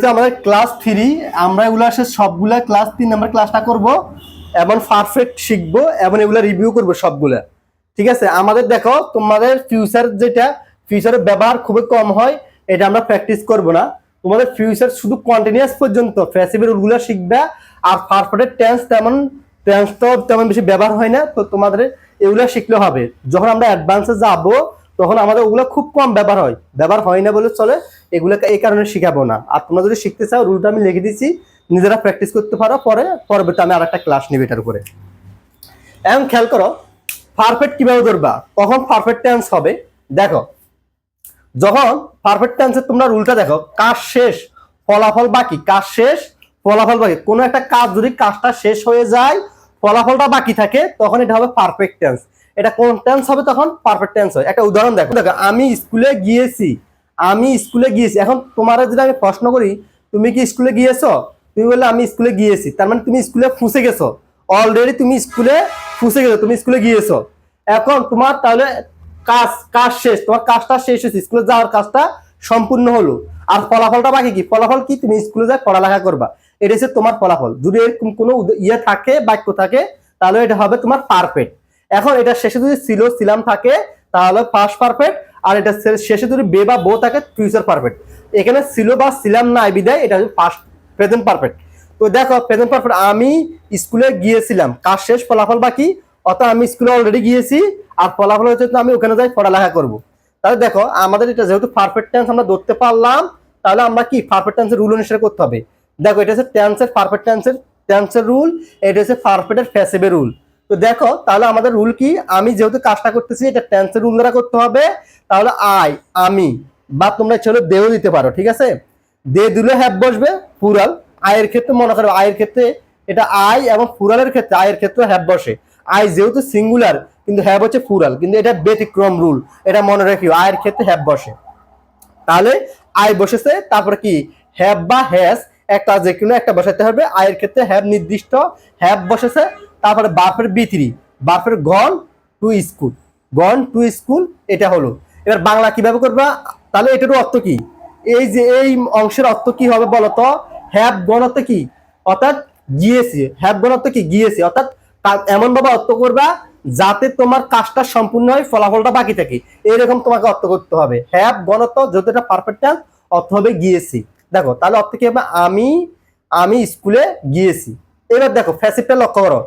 আমাদের ক্লাস 3 আমরা এগুলো সবগুলা ক্লাস 3 নাম্বার ক্লাসটা করব এবং পারফেক্ট শিখবো এবং এগুলা রিভিউ করব সবগুলা। ঠিক আছে, আমাদের দেখো তোমাদের ফিউচারের ব্যবহার খুবই কম হয়, এটা আমরা প্র্যাকটিস করব না। তোমাদের ফিউচার শুধু কন্টিনিউয়াস পর্যন্ত প্যাসিভের রুলগুলো শিখবে, আর পারফেক্টের টেন্স তো তেমন বেশি ব্যবহার হয় না, তো তোমাদের এগুলো শিখলে হবে। যখন আমরা অ্যাডভান্সে যাব তখন আমাদের ওগুলো খুব কম ব্যবহার হয় না বলে চলে, এগুলোকে এই কারণে শিখাবো না। আর তোমরা যদি শিখতে চাও রুলটা আমি লিখে দিচ্ছি, নিজেরা প্র্যাকটিস করতে পারো, পরবর্তী আমি আরেকটা ক্লাস নিব এটার উপরে। এখন খেয়াল করো পারফেক্ট কিভাবে ধরবা, কখন পারফেক্ট টেন্স হবে। দেখো যখন পারফেক্ট টেন্সে তোমরা রুলটা দেখো, কাজ শেষ ফলাফল বাকি, কাজ শেষ ফলাফল বাকি, কোনো একটা কাজ যদি কাজটা শেষ হয়ে যায় ফলাফলটা বাকি থাকে তখন এটা হবে পারফেক্ট টেন্স। এটা কোন টেন্স হবে তখন পারফেক্ট টেন্স হয়। একটা উদাহরণ দেখো, আমি স্কুলে গিয়েছি, এখন তোমার যদি আমি প্রশ্ন করি তুমি কি স্কুলে গিয়েছো, তুমি বললে আমি স্কুলে গিয়েছি, তার মানে তুমি স্কুলে ফুসে গেছো, অলরেডি তুমি স্কুলে ফুসে গেছো, তুমি স্কুলে গিয়েছো। এখন তোমার তাহলে কাজ শেষ, তোমার কাজটা শেষ হয়েছে, স্কুলে যাওয়ার কাজটা সম্পূর্ণ হলো, আর ফলাফলটা বাকি কি, ফলাফল কি, তুমি স্কুলে যা পড়ালেখা করবা, এটা হচ্ছে তোমার ফলাফল। যদি এরকম কোনো থাকে বাক্য থাকে তাহলে এটা হবে তোমার পারফেক্ট। এখন এটা শেষে যদি ছিলাম থাকে তাহলে পাস্ট পারফেক্ট, আর এটা শেষে যদি বে বা বো থাকে ফিউচার পারফেক্ট। এখানে ছিল বা ছিলাম না বিদায় এটা হচ্ছে পাস্ট প্রেজেন্ট পারফেক্ট। তো দেখো প্রেজেন্ট পারফেক্ট, আমি স্কুলে গিয়েছিলাম, কাজ শেষ ফলাফল বাকি, অর্থাৎ আমি স্কুলে অলরেডি গিয়েছি আর ফলাফল হচ্ছে আমি ওখানে যাই পড়ালেখা করব। তাহলে দেখো আমাদের এটা যেহেতু পারফেক্ট টেন্স আমরা ধরতে পারলাম, তাহলে আমরা কি পারফেক্ট টেন্সের রুল অনুসারে করতে হবে। দেখো এটা হচ্ছে টেন্সের পারফেক্ট টেন্সের রুল, এটা হচ্ছে পারফেক্টের প্যাসিভের রুল। তো দেখো তাহলে আমাদের রুল কি, আমি যেহেতু কাজটা করতেছি এটা টেন্সের রুল দ্বারা করতে হবে, তাহলে আমি, বা তোমরা চলো দেও দিতে পারো, ঠিক আছে, দে দিলে হ্যাভ বসবে প্লুরাল। আয়ের ক্ষেত্রে মনে করো আয়ের ক্ষেত্রে এটা আই, এবং প্লুরালের ক্ষেত্রে আয়ের ক্ষেত্রে হ্যাভ বসে। আই যেহেতু সিঙ্গুলার কিন্তু হ্যাভ হচ্ছে প্লুরাল, কিন্তু এটা ব্যতিক্রম রুল, এটা মনে রাখিও, আয়ের ক্ষেত্রে হ্যাভ বসে। তাহলে আই বসেছে, তারপরে কি হ্যাভ বা হ্যাজ একটা যে কোনো একটা বসাতে হবে। আয়ের ক্ষেত্রে হ্যাভ নির্দিষ্ট হ্যাভ বসেছে, তারপরে বার্ফের বি3, বার্ফের গন টু স্কুল, এটা হলো। এবার বাংলা কিভাবে করবা, তাহলে এটারও অর্থ কি, এই যে এই অংশের অর্থ কি হবে বলতো, হ্যাভ গন অর্থ কি, অর্থাৎ গিয়েছি, হ্যাভ গন অর্থ কি গিয়েছি, অর্থাৎ এমন ভাবে অর্থ করবা যাতে তোমার কাজটা সম্পূর্ণ হয় ফলাফলটা বাকি থাকে, এরকম তোমাকে অর্থ করতে হবে। হ্যাভ গন অর্থ যদি এটা পারফেক্ট টেন্স অর্থ হবে গিয়েছি। দেখো তাহলে অর্থ কি হবে, আমি স্কুলে গিয়েছি। এবার দেখো প্যাসিভটা লক্ষ্য করো,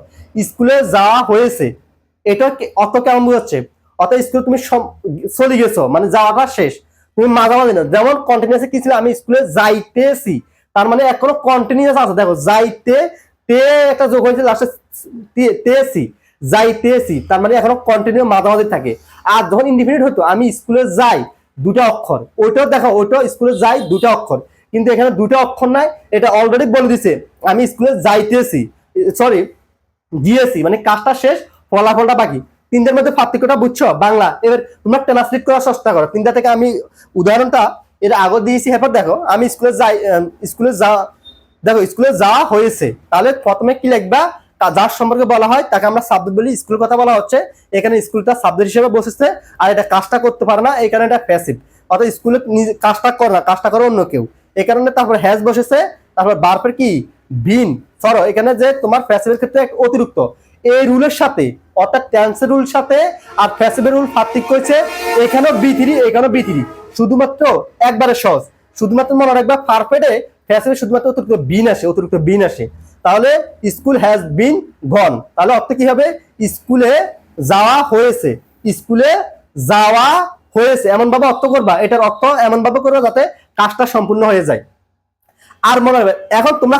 স্কুলে যাওয়া হয়েছে, এটা অর্থ কেমন বোঝাচ্ছে, অর্থাৎ স্কুলে তুমি চলে গেছো, মানে যাওয়াটা শেষ, তুমি মাঝামাঝি না। যেমন কন্টিনিউয়াসে কি ছিল, আমি স্কুলে যাইতেছি, তার মানে এখনো কন্টিনিউয়াস আছে। দেখো যাইতে তে একটা যোগ হয়েছে লাস্টে তেসি, যাইতেছি, তার মানে এখনো কন্টিনিউ মাঝামাঝি থাকে। আর যখন ইনডিফিনিট হতো আমি স্কুলে যাই, দুটা অক্ষর, ওইটাও দেখো ওইটাও স্কুলে যাই দুটা অক্ষর, কিন্তু এখানে দুটো অক্ষর নাই, এটা অলরেডি বলে দিছে আমি স্কুলে যাইতেছি, সরি গিয়েছি, মানে কাজটা শেষ ফলাফলটা বাকি। তিনটার মধ্যে পার্থক্যটা বুঝছো বাংলা। এবার তোমরা ট্রান্সলেট করার চেষ্টা করো, তিনটা থেকে আমি উদাহরণটা এর আগে দিয়েছি। এরপর দেখো আমি স্কুলে যাওয়া হয়েছে, তাহলে প্রথমে কি লিখবা, যার সম্পর্কে বলা হয় তাকে আমরা সাবজেক্ট বলি, স্কুলের কথা বলা হচ্ছে, এখানে স্কুলটা সাবজেক্ট হিসেবে বসেছে, আর এটা কাজটা করতে পারে না, এখানে এটা প্যাসিভ, অর্থাৎ স্কুলে কাজটা করে না, কাজটা করে অন্য কেউ, এই কারণে তারপর হ্যাজ বসেছে, তারপর বার্ফের কি বিন, সরো এখানে যে তোমার প্যাসিভের ক্ষেত্রে অতিরিক্ত এই রুলের সাথে, অর্থাৎ টেন্সের রুল সাথে আর প্যাসিভের রুল পার্থক্য হয়েছে, এখানেও বি3, শুধুমাত্র একবারে সহজ, শুধুমাত্র মনে রাখবা পারফেক্টে প্যাসিভে শুধুমাত্র অতিরিক্ত বিন আসে। তাহলে স্কুল হ্যাজ বিন গন, তাহলে অর্থ কি হবে, স্কুলে যাওয়া হয়েছে, এমন ভাবে অর্থ করবা, এটার অর্থ এমন ভাবে করবা যাতে কাজটা সম্পূর্ণ হয়ে যায়। আর মনে রাখবে এখন তোমরা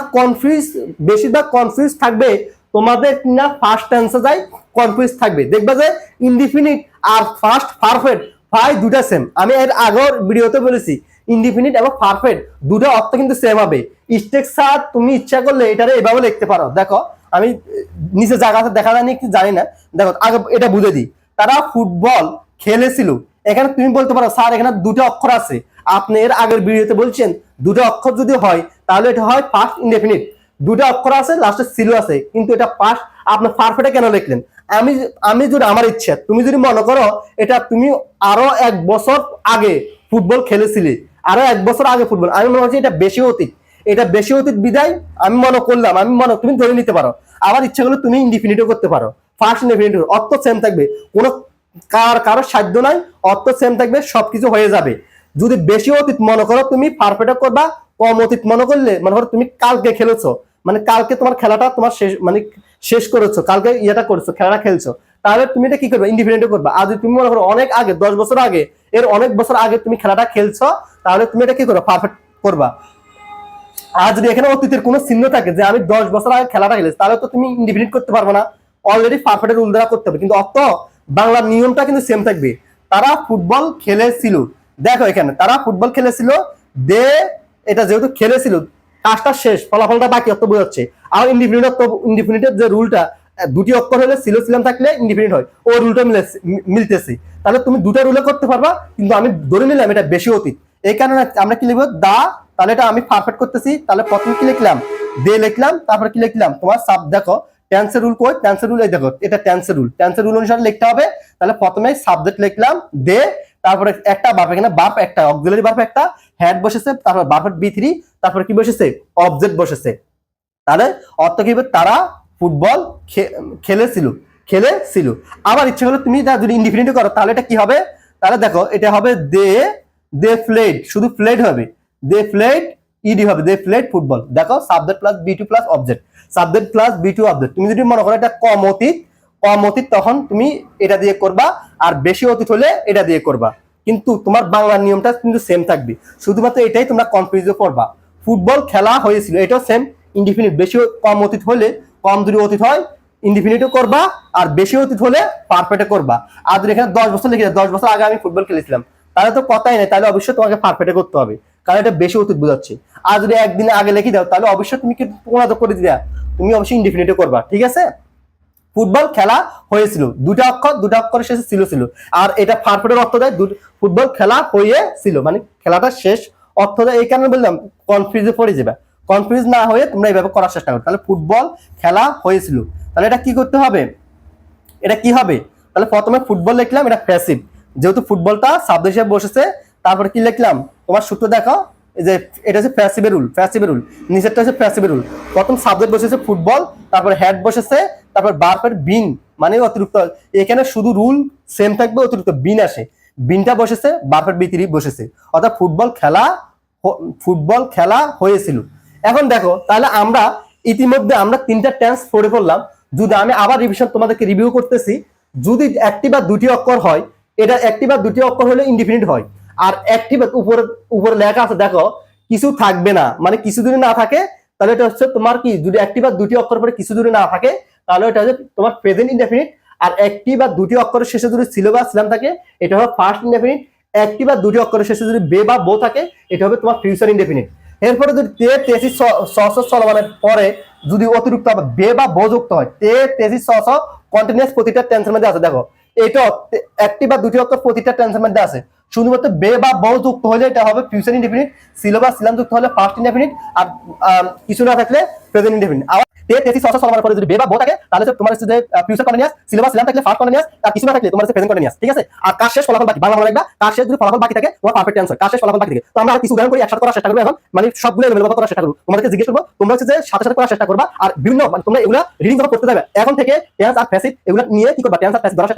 বেশিরভাগ কনফিউজ থাকবে তোমাদের কিনা ফার্স্ট টেন্সে যায়, কনফিউজ থাকবে, দেখবা যে ইনডিফিনিট আর ফার্স্ট পারফেক্ট ভাই দুটা সেম। আমি এর আগের ভিডিওতে বলেছি ইনডিফিনিট এবং পারফেক্ট দুটো অর্থ কিন্তু সেম হবে। স্ট্রাকচার তুমি ইচ্ছা করলে এটারে এভাবে লিখতে পারো। দেখো আমি নিচে জায়গাতে দেখা যায়নি কি জানি না, দেখো আগে এটা বুঝে দিই, তারা ফুটবল খেলেছিল, এখানে তুমি বলতে পারো স্যার এখানে দুটো অক্ষর আছে, আপনি এর আগের ভিডিওতে বলছেন দুটো অক্ষর যদি হয় তাহলে এটা হয় পাস্ট ইনডেফিনিট, দুটো অক্ষর আছে লাস্টে ছিল আছে, কিন্তু এটা পাস্ট, আপনি পারফেক্টে কেন লিখলেন। আমি যদি আমার ইচ্ছা, তুমি যদি মনে করো এটা তুমি আরো 1 বছর আগে ফুটবল খেলেছিলে, আরো 1 বছর আগে ফুটবল, আমি মনে করছি এটা বেশি অতীত, এটা বেশি অতীত বিদায় আমি মনে করলাম, আমি মনে তুমি ধরে নিতে পারো, আবার ইচ্ছা করলে তুমি ইনডিফিনিটও করতে পারো, ফার্স্ট ইনডিফিনিট অর্থ সেম থাকবে, কোনো কারো সাধ্য নাই, অর্থ সেম থাকবে, সবকিছু হয়ে যাবে। যদি বেশি অতীত মনে করো তুমি পারফেক্ট করবা, কম অতীত মনে করলে মনে করো তুমি কালকে খেলেছো, মানে কালকে তোমার খেলাটা তোমার শেষ, মানে শেষ করেছো, কালকে ইয়েটা করেছো, খেলাটা খেলছো, তাহলে তুমি এটা কি করবে, ইন্ডিপেন্ডেন্ট করবা। আর যদি তুমি মনে করো অনেক আগে 10 বছর আগে, এর অনেক বছর আগে তুমি খেলাটা খেলছো, তাহলে তুমি এটা কি করবে, পারফেক্ট করবা। আর যদি এখানে অতীতের কোনো চিহ্ন থাকে যে আমি 10 বছর আগে খেলাটা খেলেছি, তাহলে তো তুমি ইন্ডিপেন্ডেন্ট করতে পারবে না, অলরেডি পারফেক্টের রুল দ্বারা করতে হবে। কিন্তু অত বাংলার নিয়মটা কিন্তু সেম থাকবে, তারা ফুটবল খেলেছিল, দেখো এখানে তারা ফুটবল খেলেছিল, দে এটা যেহেতু খেলেছিল, কাজটা শেষ, ফলাফলটা বাকি অর্থ বোঝাচ্ছে। আর ইন্ডিপেন্ডেন্টের যে রুলটা, দুটি অক্ষর হলে ছিলাম থাকলে ইন্ডিপেন্ডেন্ট হয়, ও রুলটা মিলতেছে, তাহলে তুমি দুটা রুলে করতে পারবা। কিন্তু আমি ধরে নিলাম এটা বেশি অতীত, এই কারণে আমরা কি লিখবো, দা, তাহলে এটা আমি পারফেক্ট করতেছি, তাহলে প্রথমে কি লিখলাম, দে লিখলাম, তারপর কি লিখলাম, তোমার সাব দেখো টেন্সের রুল কই, টেন্সের রুল এই দেখো, এটা টেন্সের রুল, টেন্সের রুল অনুসারে লিখতে হবে। তাহলে প্রথমে সাবজেক্ট লিখলাম দে, তারপরে একটা ভার্ব, এখানে ভার্ব একটা, অক্সিলারি ভার্ব একটা, হেড বসেছে, তারপর ভার্ব বি3, তারপর কি বসেছে, অবজেক্ট বসেছে। তাহলে অর্থ কি হবে, তারা ফুটবল খেলেছিল, খেলেছিল। আবার ইচ্ছে হলে তুমি যদি ইনডিফিনিট করো, তাহলে এটা কি হবে, তাহলে দেখো এটা হবে দে প্লেড, শুধু প্লেড হবে, দে প্লেড, ইডি হবে, দে প্লেড ফুটবল। দেখো subject plus B2 plus object, subject plus B2 object. তুমি যদি মনে করো এটা কম অতীত তখন তুমি এটা দিয়ে করবা, আর বেশি অতীত হলে এটা দিয়ে করবা। কিন্তু তোমার বাংলার নিয়মটা কিন্তু সেম থাকবে, শুধুমাত্র এটাই তোমরা কনফিউজ করবা। ফুটবল খেলা হয়েছিল, এটাও সেম, ইনডিফিনিট বেশি কম অতীত হলে, কম যদি অতীত হয় ইনডিফিনিটও করবা, আর বেশি অতীত হলে পারফেক্টে করবা। আর যদি এখানে 10 বছর লিখে 10 বছর আগে আমি ফুটবল খেলেছিলাম, তাহলে তো কথাই নেই, তাহলে অবশ্যই তোমাকে পারফেক্টে করতে হবে, কারণ এটা বেশি অতীত বোঝাচ্ছে। আর যদি একদিন আগে লিখে দাও, তাহলে অবশ্যই তুমি কি প্রমাণ করে দিবা, তুমি অবশ্যই ইনডিফিনিটে করবা, ঠিক আছে। ফুটবল খেলা হয়েছিল, দুটা অক্ষর শেষে ছিল, আর এটা পারফেক্টের অর্থ দেয় ফুটবল খেলা হয়েছিল, মানে খেলাটা শেষ অর্থ দেয়। এই কারণে বললাম কনফিউজে পড়ে যাবে, কনফিউজ না হয়ে তোমরা এইভাবে করার চেষ্টা করো। তাহলে ফুটবল খেলা হয়েছিল, তাহলে এটা কি করতে হবে, এটা কি হবে, তাহলে প্রথমে ফুটবল লিখলাম, এটা প্যাসিভ, যেহেতু ফুটবলটা সাবজেক্ট হিসেবে বসেছে। তারপরে কি লিখলাম, তোমার সূত্র দেখো, যে এটা হচ্ছে প্যাসিভের রুল, নিচেরটা হচ্ছে প্যাসিভের রুল। প্রথম সাবজেক্ট বসেছে ফুটবল, তারপর হেড বসেছে, তারপর বার্ফের বিন, মানে অতিরিক্ত, এখানে শুধু রুল সেম থাকবে, অতিরিক্ত বিন আসে, বিনটা বসেছে, বার্ফের বি3 বসেছে, অর্থাৎ ফুটবল খেলা হয়েছিল। এখন দেখো, তাহলে আমরা ইতিমধ্যে আমরা 3টা টেন্স পড়ে পড়লাম। যদি আমি আবার রিভিশন তোমাদেরকে রিভিউ করতেছি, যদি একটি বা দুটি অক্ষর হয়, এটা একটি বা দুটি অক্ষর হলে ইনডিফিনিট হয়। আর একটি বা উপরে লেখা আছে দেখো, কিছু থাকবে না, মানে কিছু যদি না থাকে, তাহলে এটা হচ্ছে তোমার কি, যদি একটি বা দুটি অক্ষর পরে কিছু যদি না থাকে, তাহলে এটা হচ্ছে তোমার প্রেজেন্ট ইনডেফিনিট। আর একটি বা দুটি অক্ষরের শেষে যদি ছিল বা ছিলাম থাকে, এটা হবে ফার্স্ট ইনডেফিনিট। একটি বা দুটি অক্ষরের শেষে যদি বে বা বো থাকে, এটা হবে তোমার ফিউচার ইনডেফিনিট। এরপরে যদি তে তেসিস চলমানের পরে যদি অতিরিক্ত বে বা বো যুক্ত হয়, তে তেসিস কন্টিনিউয়াস প্রতিটা টেন্সের মধ্যে আছে। দেখো এটা একটি বা দুটি অক্ষর প্রতিটা টেন্সের মধ্যে আছে, শুধুমাত্র বে বা বো যুক্ত হলে এটা হবে ফিউচার ইনডেফিনিট, ছিল বা ছিলাম যুক্ত হলে ফার্স্ট ইনডেফিনিট, আর কিছু না থাকলে প্রেজেন্ট ইনডেফিনিট। আবার তে তেসিস চলমানের পরে যদি বে বা বো থাকে, তাহলে তোমার হচ্ছে যে ফিউচার কন্টিনিউয়াস, ছিল বা ছিলাম থাকলে ফার্স্ট কন্টিনিউয়াস, আর কিছু না থাকলে তোমার হচ্ছে প্রেজেন্ট কন্টিনিউয়াস, ঠিক আছে। আর কাজ শেষ ফলাফল বাকি, বাংলা মনে রাখবা, কাজ শেষ যদি ফলাফল বাকি থাকে তোমার পারফেক্ট অ্যান্সার, কাজ শেষ ফলাফল বাকি থাকে। তো আমরা কিছু উদাহরণ করে একসাথে করার চেষ্টা করবো এখন, মানে সবগুলো এলোমেলো করার চেষ্টা করবো, তোমাদেরকে জিজ্ঞেস করবো, তোমরা হচ্ছে যে সাথে সাথে করার চেষ্টা করবা। আর বিভিন্ন মানে তোমরা এগুলা রিডিং যখন করতে যাবে, এখন থেকে টেন্স আর প্যাসিভ এগুলা নিয়ে কি করবা, টেন্স আর প্যাসিভ ধরার চেষ্টা